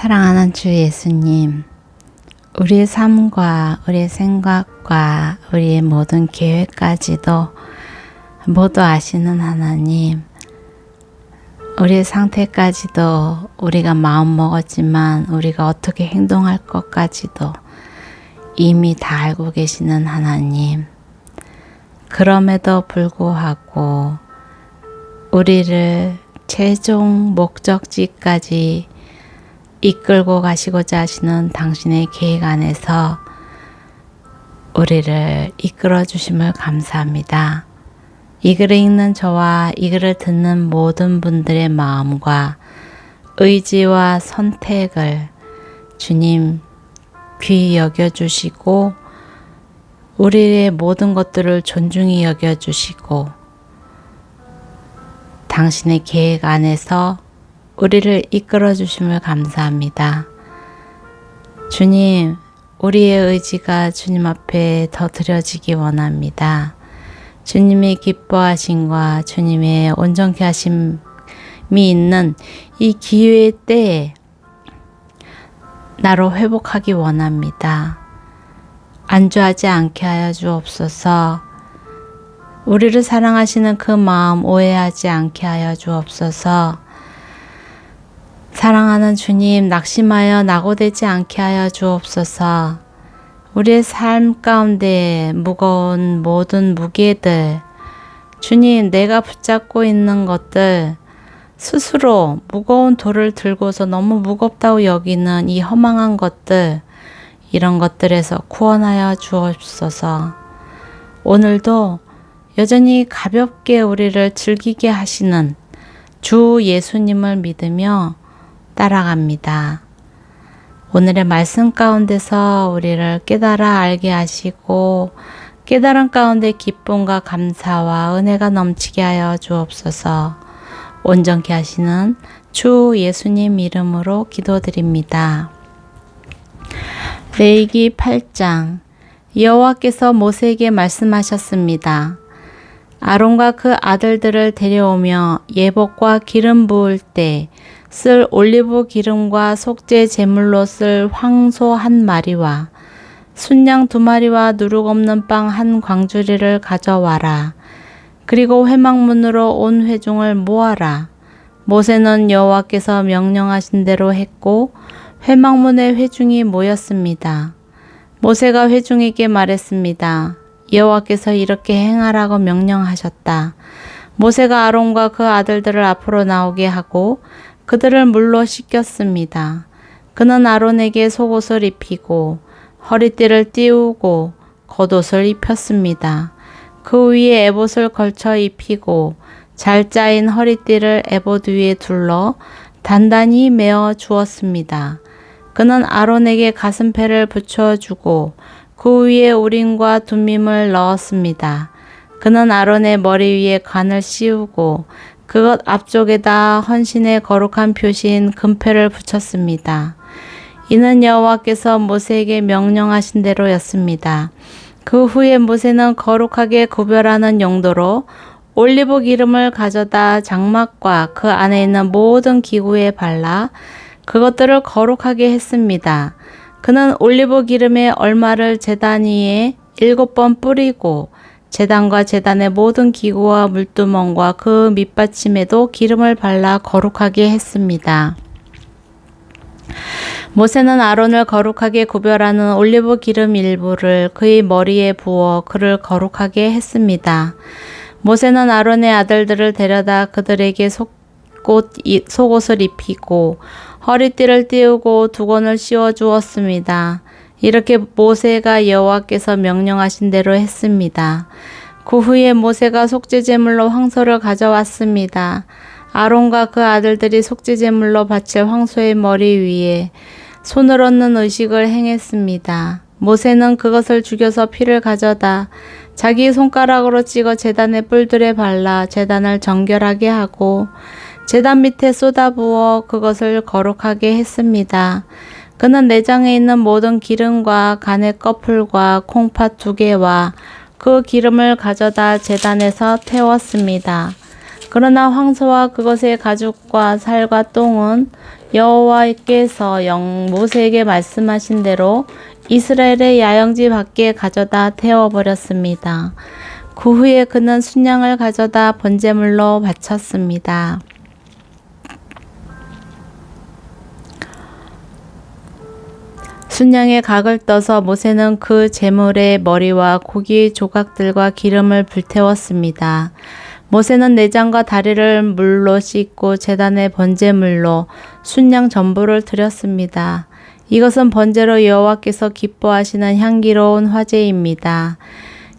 사랑하는 주 예수님, 우리의 삶과 우리의 생각과 우리의 모든 계획까지도 모두 아시는 하나님, 우리의 상태까지도 우리가 마음 먹었지만 우리가 어떻게 행동할 것까지도 이미 다 알고 계시는 하나님, 그럼에도 불구하고 우리를 최종 목적지까지 이끌고 가시고자 하시는 당신의 계획 안에서 우리를 이끌어 주심을 감사합니다. 이 글을 읽는 저와 이 글을 듣는 모든 분들의 마음과 의지와 선택을 주님 귀히 여겨주시고 우리의 모든 것들을 존중히 여겨주시고 당신의 계획 안에서 우리를 이끌어 주심을 감사합니다. 주님, 우리의 의지가 주님 앞에 더 드려지기 원합니다. 주님의 기뻐하심과 주님의 온전케 하심이 있는 이 기회의 때에 나로 회복하기 원합니다. 안주하지 않게 하여 주옵소서. 우리를 사랑하시는 그 마음 오해하지 않게 하여 주옵소서. 사랑하는 주님, 낙심하여 낙오되지 않게 하여 주옵소서. 우리의 삶 가운데 무거운 모든 무게들, 주님, 내가 붙잡고 있는 것들, 스스로 무거운 돌을 들고서 너무 무겁다고 여기는 이 허망한 것들, 이런 것들에서 구원하여 주옵소서. 오늘도 여전히 가볍게 우리를 즐기게 하시는 주 예수님을 믿으며 따라갑니다. 오늘의 말씀 가운데서 우리를 깨달아 알게 하시고 깨달음 가운데 기쁨과 감사와 은혜가 넘치게 하여 주옵소서. 온전케 하시는 주 예수님 이름으로 기도드립니다. 레위기 8장. 여호와께서 모세에게 말씀하셨습니다. 아론과 그 아들들을 데려오며 예복과 기름 부을 때 쓸 올리브 기름과 속죄 제물로 쓸 황소 1마리와 순양 2마리와 누룩 없는 빵 1광주리를 가져와라. 그리고 회막문으로 온 회중을 모아라. 모세는 여호와께서 명령하신 대로 했고 회막문에 회중이 모였습니다. 모세가 회중에게 말했습니다. 여호와께서 이렇게 행하라고 명령하셨다. 모세가 아론과 그 아들들을 앞으로 나오게 하고 그들을 물로 씻겼습니다. 그는 아론에게 속옷을 입히고 허리띠를 띄우고 겉옷을 입혔습니다. 그 위에 에봇을 걸쳐 입히고 잘 짜인 허리띠를 에봇 위에 둘러 단단히 메어 주었습니다. 그는 아론에게 가슴패를 붙여주고 그 위에 우림과 둠밈을 넣었습니다. 그는 아론의 머리 위에 관을 씌우고 그것 앞쪽에다 헌신의 거룩한 표시인 금패를 붙였습니다. 이는 여호와께서 모세에게 명령하신 대로였습니다. 그 후에 모세는 거룩하게 구별하는 용도로 올리브 기름을 가져다 장막과 그 안에 있는 모든 기구에 발라 그것들을 거룩하게 했습니다. 그는 올리브 기름의 얼마를 제단 위에 7번 뿌리고 제단과 제단의 모든 기구와 물두멍과 그 밑받침에도 기름을 발라 거룩하게 했습니다. 모세는 아론을 거룩하게 구별하는 올리브 기름 일부를 그의 머리에 부어 그를 거룩하게 했습니다. 모세는 아론의 아들들을 데려다 그들에게 속옷을 입히고 허리띠를 띄우고 두건을 씌워 주었습니다. 이렇게 모세가 여호와께서 명령하신 대로 했습니다. 그 후에 모세가 속죄제물로 황소를 가져왔습니다. 아론과 그 아들들이 속죄제물로 바칠 황소의 머리 위에 손을 얹는 의식을 행했습니다. 모세는 그것을 죽여서 피를 가져다 자기 손가락으로 찍어 제단의 뿔들에 발라 제단을 정결하게 하고 제단 밑에 쏟아부어 그것을 거룩하게 했습니다. 그는 내장에 있는 모든 기름과 간의 꺼풀과 콩팥 2개와 그 기름을 가져다 제단에서 태웠습니다. 그러나 황소와 그것의 가죽과 살과 똥은 여호와께서 모세에게 말씀하신 대로 이스라엘의 야영지 밖에 가져다 태워버렸습니다. 그 후에 그는 순양을 가져다 번제물로 바쳤습니다. 순양의 각을 떠서 모세는 그 제물의 머리와 고기 조각들과 기름을 불태웠습니다. 모세는 내장과 다리를 물로 씻고 제단의 번제물로 순양 전부를 드렸습니다. 이것은 번제로 여호와께서 기뻐하시는 향기로운 화제입니다.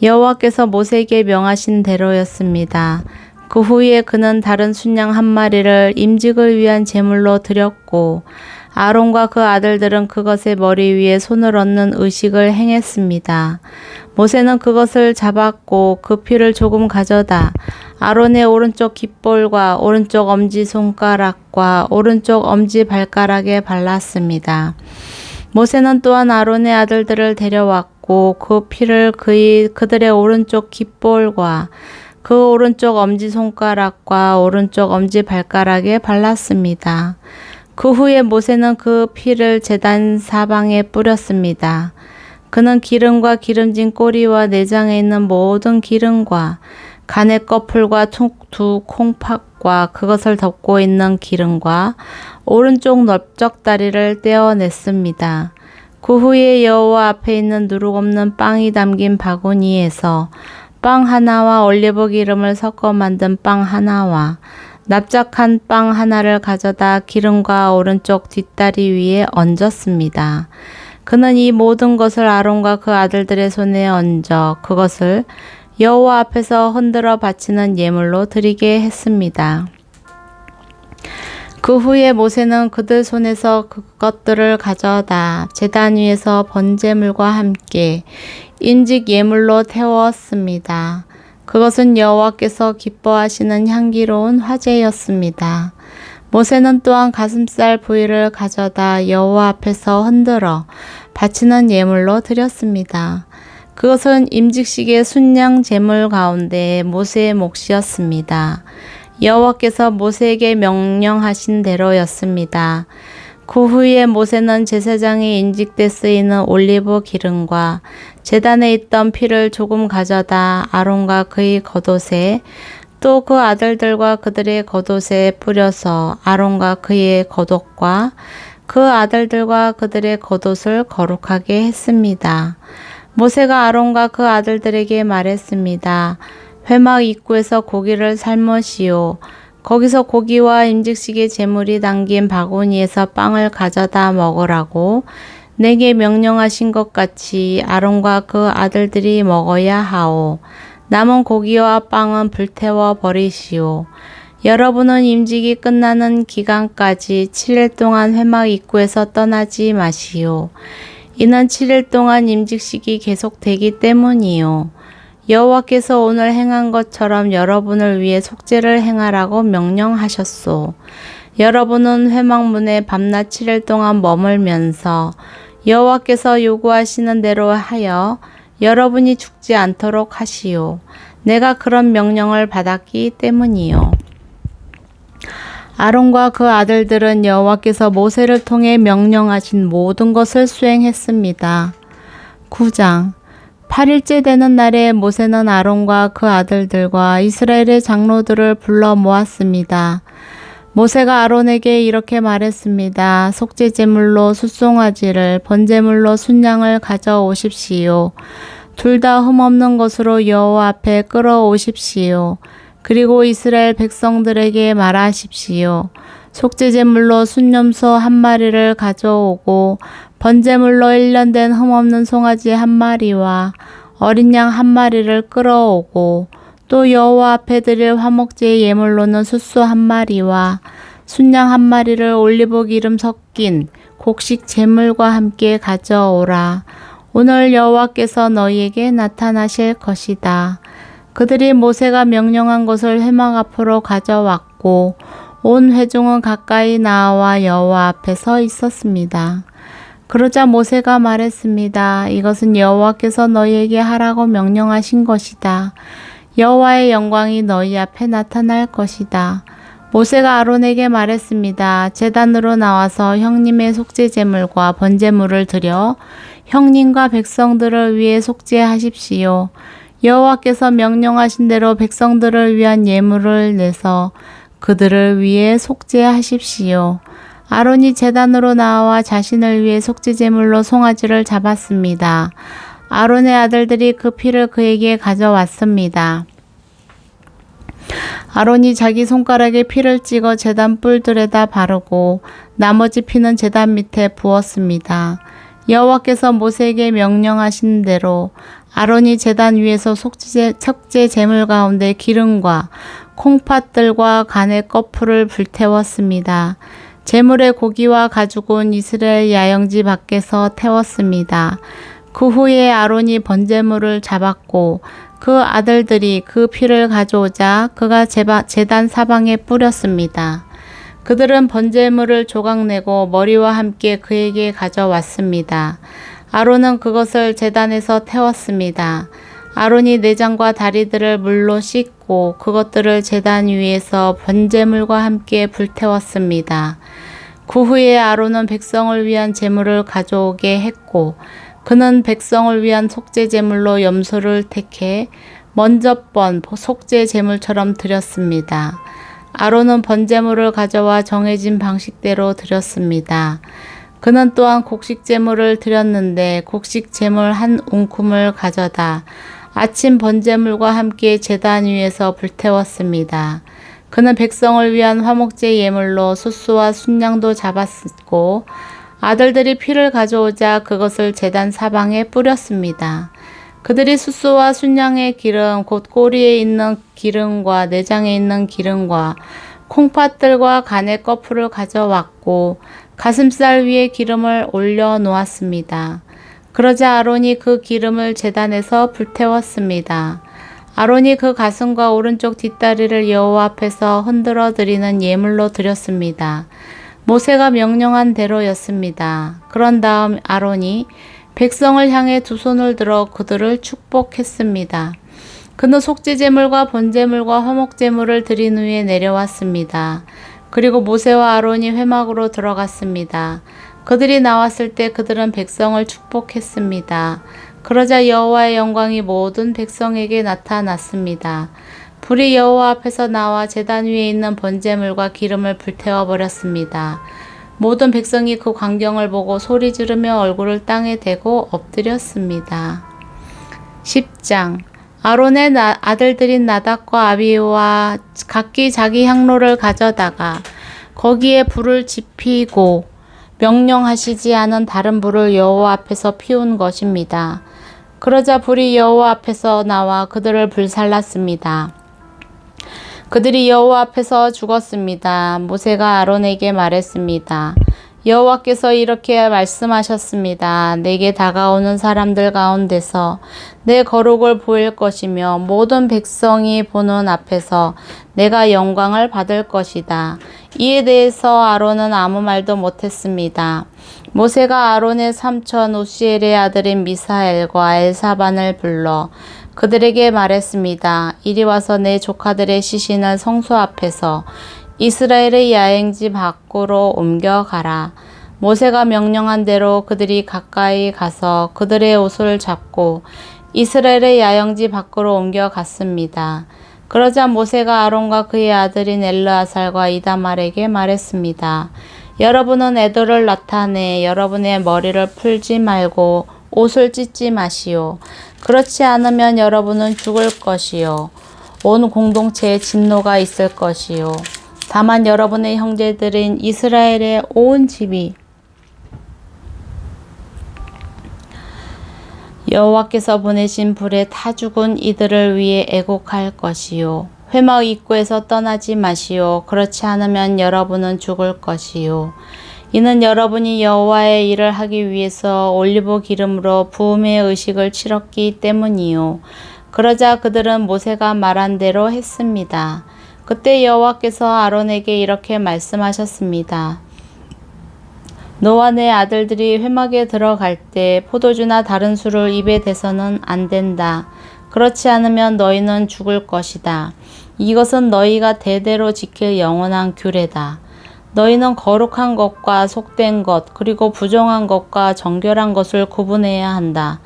여호와께서 모세에게 명하신 대로였습니다. 그 후에 그는 다른 순양 한 마리를 임직을 위한 제물로 드렸고 아론과 그 아들들은 그것의 머리 위에 손을 얹는 의식을 행했습니다. 모세는 그것을 잡았고 그 피를 조금 가져다 아론의 오른쪽 깃볼과 오른쪽 엄지손가락과 오른쪽 엄지발가락에 발랐습니다. 모세는 또한 아론의 아들들을 데려왔고 그 피를 그들의 오른쪽 깃볼과 그 오른쪽 엄지손가락과 오른쪽 엄지발가락에 발랐습니다. 그 후에 모세는 그 피를 제단 사방에 뿌렸습니다. 그는 기름과 기름진 꼬리와 내장에 있는 모든 기름과 간의 꺼풀과 두 콩팥과 그것을 덮고 있는 기름과 오른쪽 넓적다리를 떼어냈습니다. 그 후에 여호와 앞에 있는 누룩 없는 빵이 담긴 바구니에서 빵 하나와 올리브 기름을 섞어 만든 빵 하나와 납작한 빵 하나를 가져다 기름과 오른쪽 뒷다리 위에 얹었습니다. 그는 이 모든 것을 아론과 그 아들들의 손에 얹어 그것을 여호와 앞에서 흔들어 바치는 예물로 드리게 했습니다. 그 후에 모세는 그들 손에서 그것들을 가져다 제단 위에서 번제물과 함께 임직 예물로 태웠습니다. 그것은 여호와께서 기뻐하시는 향기로운 화제였습니다. 모세는 또한 가슴살 부위를 가져다 여호와 앞에서 흔들어 바치는 예물로 드렸습니다. 그것은 임직식의 순양 제물 가운데 모세의 몫이었습니다. 여호와께서 모세에게 명령하신 대로였습니다. 그 후에 모세는 제사장이 인직때 쓰이는 올리브 기름과 제단에 있던 피를 조금 가져다 아론과 그의 겉옷에 또 그 아들들과 그들의 겉옷에 뿌려서 아론과 그의 겉옷과 그 아들들과 그들의 겉옷을 거룩하게 했습니다. 모세가 아론과 그 아들들에게 말했습니다. 회막 입구에서 고기를 삶으시오. 거기서 고기와 임직식의 제물이 담긴 바구니에서 빵을 가져다 먹으라고 내게 명령하신 것 같이 아론과 그 아들들이 먹어야 하오. 남은 고기와 빵은 불태워 버리시오. 여러분은 임직이 끝나는 기간까지 7일 동안 회막 입구에서 떠나지 마시오. 이는 7일 동안 임직식이 계속되기 때문이요. 여호와께서 오늘 행한 것처럼 여러분을 위해 속죄를 행하라고 명령하셨소. 여러분은 회막문에 밤낮 7일 동안 머물면서 여호와께서 요구하시는 대로 하여 여러분이 죽지 않도록 하시오. 내가 그런 명령을 받았기 때문이요. 아론과 그 아들들은 여호와께서 모세를 통해 명령하신 모든 것을 수행했습니다. 9장 8일째 되는 날에 모세는 아론과 그 아들들과 이스라엘의 장로들을 불러 모았습니다. 모세가 아론에게 이렇게 말했습니다. 속죄제물로 숫송아지를 번제물로 순양을 가져오십시오. 둘 다 흠없는 것으로 여호와 앞에 끌어오십시오. 그리고 이스라엘 백성들에게 말하십시오. 속죄제물로 순염소 한 마리를 가져오고 번제물로 1년 된 흠없는 송아지 한 마리와 어린 양 한 마리를 끌어오고 또 여호와 앞에 드릴 화목제 예물로는 숫소 한 마리와 순양 한 마리를 올리브 기름 섞인 곡식 제물과 함께 가져오라. 오늘 여호와께서 너희에게 나타나실 것이다. 그들이 모세가 명령한 것을 회막 앞으로 가져왔고 온 회중은 가까이 나와 여호와 앞에 서 있었습니다. 그러자 모세가 말했습니다. 이것은 여호와께서 너희에게 하라고 명령하신 것이다. 여호와의 영광이 너희 앞에 나타날 것이다. 모세가 아론에게 말했습니다. 제단으로 나와서 형님의 속죄 제물과 번제물을 드려 형님과 백성들을 위해 속죄하십시오. 여호와께서 명령하신 대로 백성들을 위한 예물을 내서 그들을 위해 속죄하십시오. 아론이 제단으로 나와 자신을 위해 속죄 제물로 송아지를 잡았습니다. 아론의 아들들이 그 피를 그에게 가져왔습니다. 아론이 자기 손가락에 피를 찍어 제단 뿔들에다 바르고 나머지 피는 제단 밑에 부었습니다. 여호와께서 모세에게 명령하신 대로 아론이 제단 위에서 속죄 제물 가운데 기름과 콩팥들과 간의 거풀을 불태웠습니다. 제물의 고기와 가죽은 이스라엘 야영지 밖에서 태웠습니다. 그 후에 아론이 번제물을 잡았고 그 아들들이 그 피를 가져오자 그가 제단 사방에 뿌렸습니다. 그들은 번제물을 조각내고 머리와 함께 그에게 가져왔습니다. 아론은 그것을 제단에서 태웠습니다. 아론이 내장과 다리들을 물로 씻고 그것들을 제단 위에서 번제물과 함께 불태웠습니다. 그 후에 아론은 백성을 위한 제물을 가져오게 했고 그는 백성을 위한 속죄 제물로 염소를 택해 먼저 번 속죄 제물처럼 드렸습니다. 아론은 번제물을 가져와 정해진 방식대로 드렸습니다. 그는 또한 곡식 제물을 드렸는데 곡식 제물 한 웅큼을 가져다 아침 번제물과 함께 제단 위에서 불태웠습니다. 그는 백성을 위한 화목제 예물로 숫수와 순양도 잡았고 아들들이 피를 가져오자 그것을 제단 사방에 뿌렸습니다. 그들이 숫수와 순양의 기름, 곧 꼬리에 있는 기름과 내장에 있는 기름과 콩팥들과 간의 거풀을 가져왔고 가슴살 위에 기름을 올려 놓았습니다. 그러자 아론이 그 기름을 제단에서 불태웠습니다. 아론이 그 가슴과 오른쪽 뒷다리를 여호와 앞에서 흔들어 드리는 예물로 드렸습니다. 모세가 명령한 대로였습니다. 그런 다음 아론이 백성을 향해 두 손을 들어 그들을 축복했습니다. 그는 속죄제물과 번제물과 화목제물을 드린 후에 내려왔습니다. 그리고 모세와 아론이 회막으로 들어갔습니다. 그들이 나왔을 때 그들은 백성을 축복했습니다. 그러자 여호와의 영광이 모든 백성에게 나타났습니다. 불이 여호와 앞에서 나와 제단 위에 있는 번제물과 기름을 불태워 버렸습니다. 모든 백성이 그 광경을 보고 소리 지르며 얼굴을 땅에 대고 엎드렸습니다. 10장 아론의 아들들인 나답과 아비후와 각기 자기 향로를 가져다가 거기에 불을 지피고 명령하시지 않은 다른 불을 여호와 앞에서 피운 것입니다. 그러자 불이 여호와 앞에서 나와 그들을 불살랐습니다. 그들이 여호와 앞에서 죽었습니다. 모세가 아론에게 말했습니다. 여호와께서 이렇게 말씀하셨습니다. 내게 다가오는 사람들 가운데서 내 거룩을 보일 것이며 모든 백성이 보는 앞에서 내가 영광을 받을 것이다. 이에 대해서 아론은 아무 말도 못했습니다. 모세가 아론의 삼촌 우시엘의 아들인 미사엘과 엘사반을 불러 그들에게 말했습니다. 이리 와서 내 조카들의 시신을 성소 앞에서 이스라엘의 야행지 밖으로 옮겨가라. 모세가 명령한 대로 그들이 가까이 가서 그들의 옷을 잡고 이스라엘의 야영지 밖으로 옮겨갔습니다. 그러자 모세가 아론과 그의 아들인 엘르아살과 이다말에게 말했습니다. 여러분은 애들을 나타내 여러분의 머리를 풀지 말고 옷을 찢지 마시오. 그렇지 않으면 여러분은 죽을 것이요. 온 공동체에 진노가 있을 것이요. 다만 여러분의 형제들인 이스라엘의 온 집이 여호와께서 보내신 불에 타 죽은 이들을 위해 애곡할 것이요. 회막 입구에서 떠나지 마시오. 그렇지 않으면 여러분은 죽을 것이요. 이는 여러분이 여호와의 일을 하기 위해서 올리브 기름으로 부음의 의식을 치렀기 때문이요. 그러자 그들은 모세가 말한 대로 했습니다. 그때 여호와께서 아론에게 이렇게 말씀하셨습니다. 너와 내 아들들이 회막에 들어갈 때 포도주나 다른 술을 입에 대서는 안 된다. 그렇지 않으면 너희는 죽을 것이다. 이것은 너희가 대대로 지킬 영원한 규례다. 너희는 거룩한 것과 속된 것, 그리고 부정한 것과 정결한 것을 구분해야 한다.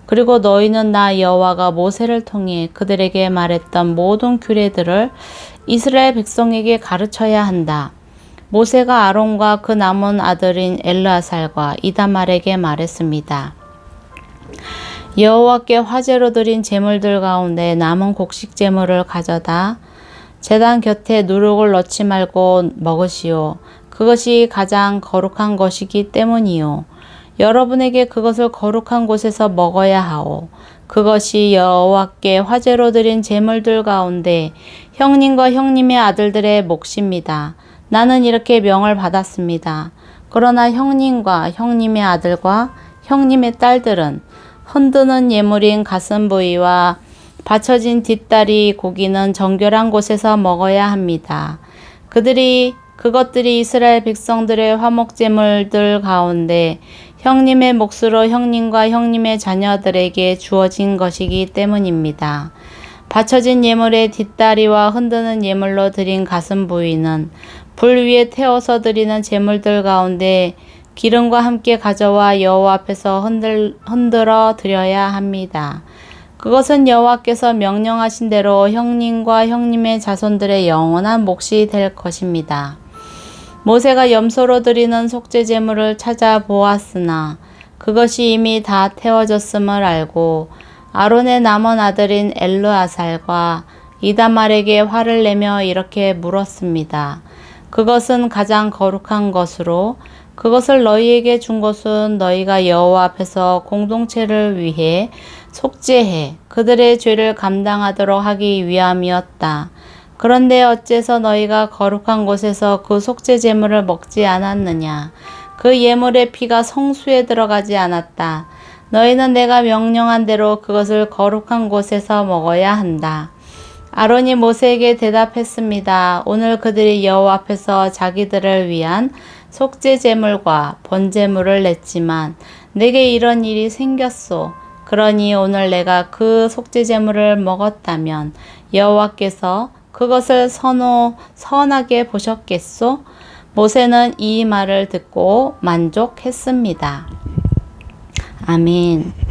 그리고 너희는 나 여호와가 모세를 통해 그들에게 말했던 모든 규례들을 이스라엘 백성에게 가르쳐야 한다. 모세가 아론과 그 남은 아들인 엘르아살과 이다말에게 말했습니다. 여호와께 화제로 드린 제물들 가운데 남은 곡식 제물을 가져다 제단 곁에 누룩을 넣지 말고 먹으시오. 그것이 가장 거룩한 것이기 때문이요. 여러분에게 그것을 거룩한 곳에서 먹어야 하오. 그것이 여호와께 화제로 드린 제물들 가운데 형님과 형님의 아들들의 몫입니다. 나는 이렇게 명을 받았습니다. 그러나 형님과 형님의 아들과 형님의 딸들은 흔드는 예물인 가슴 부위와 받쳐진 뒷다리 고기는 정결한 곳에서 먹어야 합니다. 그것들이 이스라엘 백성들의 화목제물들 가운데 형님의 몫으로 형님과 형님의 자녀들에게 주어진 것이기 때문입니다. 받쳐진 예물의 뒷다리와 흔드는 예물로 드린 가슴 부위는 불 위에 태워서 드리는 제물들 가운데 기름과 함께 가져와 여호와 앞에서 흔들어 드려야 합니다. 그것은 여호와께서 명령하신 대로 형님과 형님의 자손들의 영원한 몫이 될 것입니다. 모세가 염소로 드리는 속죄 제물을 찾아보았으나 그것이 이미 다 태워졌음을 알고 아론의 남은 아들인 엘르아살과 이다말에게 화를 내며 이렇게 물었습니다. 그것은 가장 거룩한 것으로 그것을 너희에게 준 것은 너희가 여호와 앞에서 공동체를 위해 속죄해 그들의 죄를 감당하도록 하기 위함이었다. 그런데 어째서 너희가 거룩한 곳에서 그 속죄 제물을 먹지 않았느냐? 그 예물의 피가 성수에 들어가지 않았다. 너희는 내가 명령한 대로 그것을 거룩한 곳에서 먹어야 한다. 아론이 모세에게 대답했습니다. 오늘 그들이 여호와 앞에서 자기들을 위한 속죄 제물과 번제물을 냈지만 내게 이런 일이 생겼소. 그러니 오늘 내가 그 속죄 제물을 먹었다면 여호와께서 그것을 선하게 보셨겠소? 모세는 이 말을 듣고 만족했습니다. 아멘.